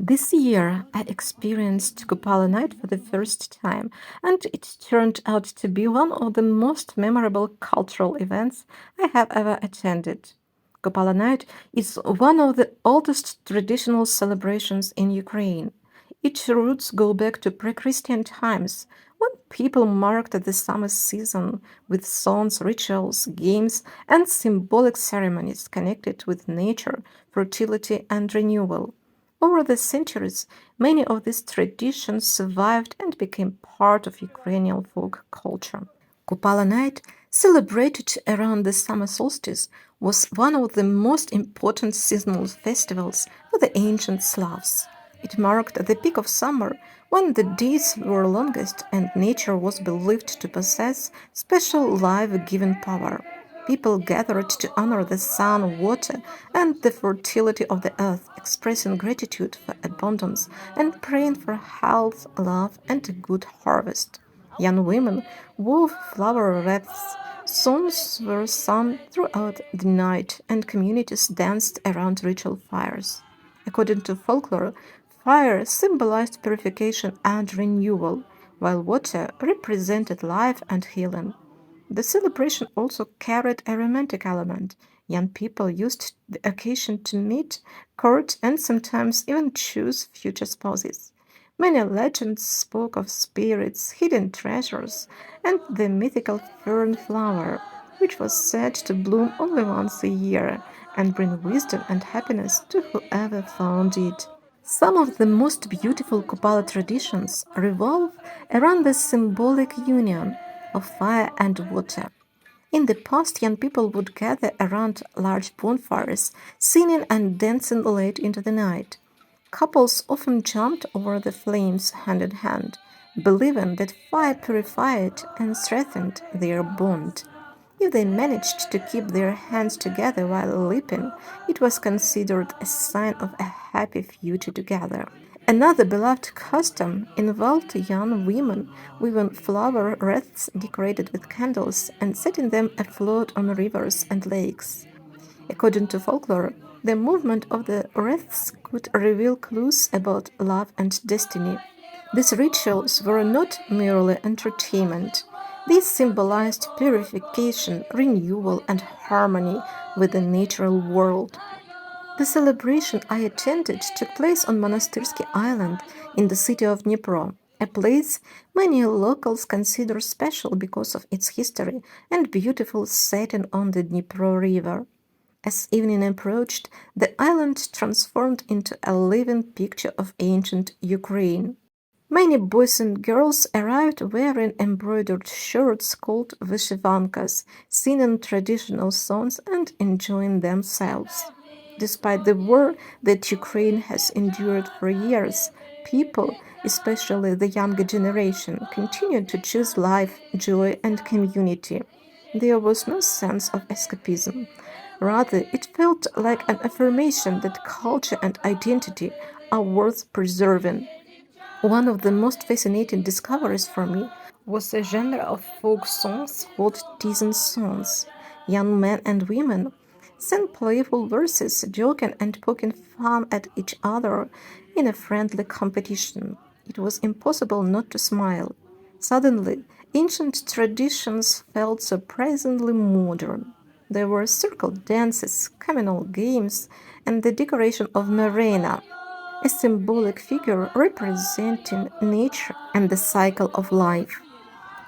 This year, I experienced Kupala night for the first time, and it turned out to be one of the most memorable cultural events I have ever attended. Kupala night is one of the oldest traditional celebrations in Ukraine. Its roots go back to pre-Christian times, when people marked the summer season with songs, rituals, games, and symbolic ceremonies connected with nature, fertility, and renewal. Over the centuries, many of these traditions survived and became part of Ukrainian folk culture. Kupala night, celebrated around the summer solstice, was one of the most important seasonal festivals for the ancient Slavs. It marked the peak of summer, when the days were longest and nature was believed to possess special life-giving power. People gathered to honor the sun, water, and the fertility of the earth, expressing gratitude for abundance and praying for health, love, and a good harvest. Young women wove flower wreaths. Songs were sung throughout the night, and communities danced around ritual fires. According to folklore, fire symbolized purification and renewal, while water represented life and healing. The celebration also carried a romantic element. Young people used the occasion to meet, court, and sometimes even choose future spouses. Many legends spoke of spirits, hidden treasures, and the mythical fern flower, which was said to bloom only once a year and bring wisdom and happiness to whoever found it. Some of the most beautiful Kupala traditions revolve around the symbolic union of fire and water. In the past, young people would gather around large bonfires, singing and dancing late into the night. Couples often jumped over the flames hand in hand, believing that fire purified and strengthened their bond. If they managed to keep their hands together while leaping, it was considered a sign of a happy future together. Another beloved custom involved young women weaving flower wreaths decorated with candles and setting them afloat on rivers and lakes. According to folklore, the movement of the wreaths could reveal clues about love and destiny. These rituals were not merely entertainment. They symbolized purification, renewal, and harmony with the natural world. The celebration I attended took place on Monastyrsky Island in the city of Dnipro, a place many locals consider special because of its history and beautiful setting on the Dnipro River. As evening approached, the island transformed into a living picture of ancient Ukraine. Many boys and girls arrived wearing embroidered shirts called vyshivankas, singing traditional songs and enjoying themselves. Despite the war that Ukraine has endured for years, people, especially the younger generation, continued to choose life, joy, and community. There was no sense of escapism. Rather, it felt like an affirmation that culture and identity are worth preserving. One of the most fascinating discoveries for me was a genre of folk songs called teasing songs. Young men and women sang playful verses, joking and poking fun at each other in a friendly competition. It was impossible not to smile. Suddenly, ancient traditions felt surprisingly modern. There were circle dances, communal games, and the decoration of Marina, a symbolic figure representing nature and the cycle of life.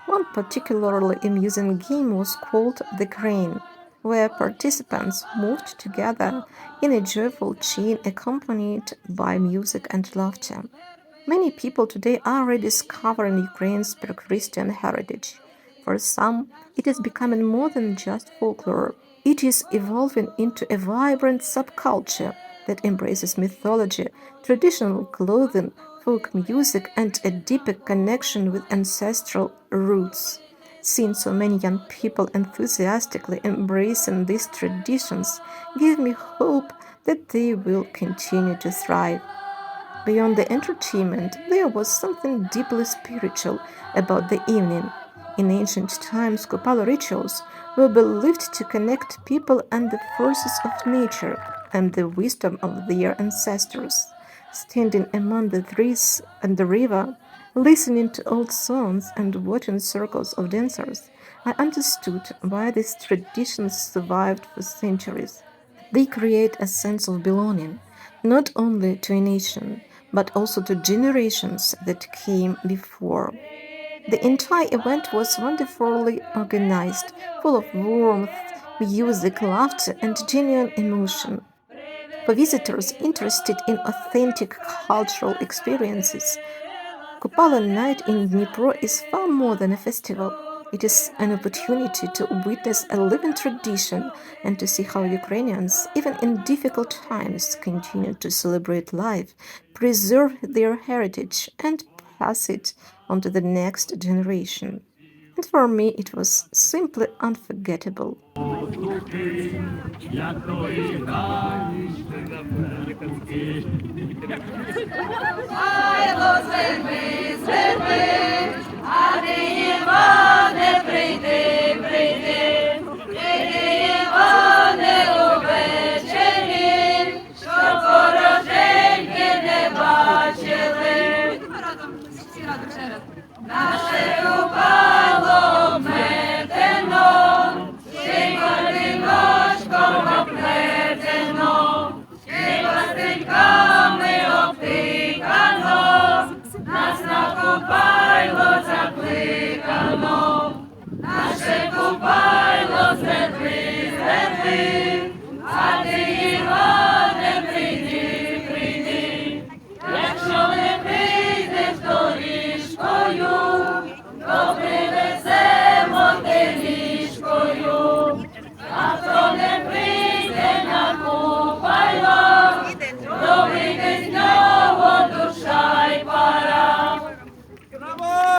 One particularly amusing game was called the crane, where participants moved together in a joyful chain accompanied by music and laughter. Many people today are rediscovering Ukraine's pre-Christian heritage. For some, it is becoming more than just folklore. It is evolving into a vibrant subculture that embraces mythology, traditional clothing, folk music, and a deeper connection with ancestral roots. Seeing so many young people enthusiastically embracing these traditions gives me hope that they will continue to thrive. Beyond the entertainment, there was something deeply spiritual about the evening. In ancient times, Kupala rituals were believed to connect people and the forces of nature and the wisdom of their ancestors. Standing among the trees and the river, listening to old songs and watching circles of dancers, I understood why these traditions survived for centuries. They create a sense of belonging, not only to a nation, but also to generations that came before. The entire event was wonderfully organized, full of warmth, music, laughter, and genuine emotion. For visitors interested in authentic cultural experiences, Kupala Night in Dnipro is far more than a festival. It is an opportunity to witness a living tradition and to see how Ukrainians, even in difficult times, continue to celebrate life, preserve their heritage, and pass it on to the next generation. And for me, it was simply unforgettable.